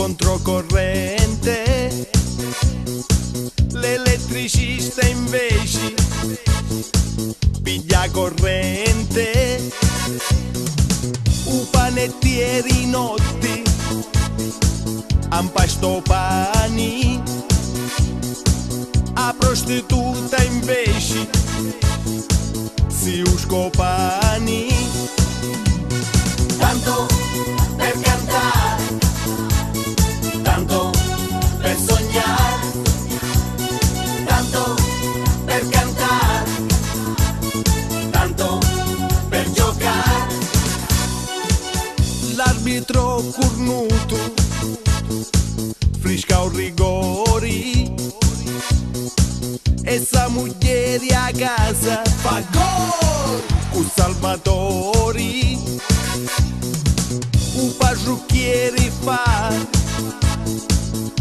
controcorrente, l'elettricista invece piglia corrente, u panettieri notti ampasto pani, a prostituta invece si uscopani. Tanto per cantare, tanto per sognare, tanto per cantare, tanto per giocare. L'arbitro cornuto frisca un rigori e sa muglieri a casa fa gol con salvatori. Un parrucchiere fa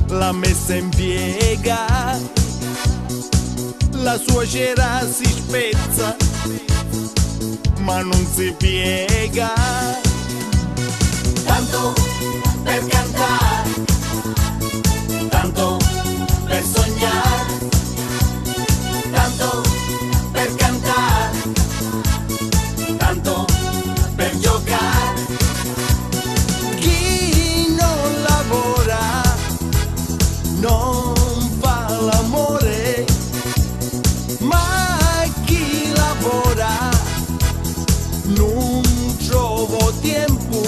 la messa in piega, la suocera si spezza ma non si piega. Tanto per cantare, tanto per sognare, tanto per cantare, tanto per giocare. Chi non lavora non fa l'amore, ma chi lavora non trova tempo.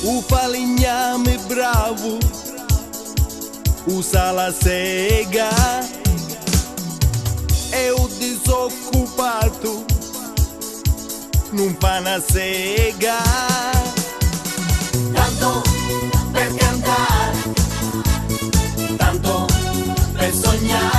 Un falegname bravo usa la sega e un disoccupato non fa una sega. Tanto per cantare, tanto per sognare.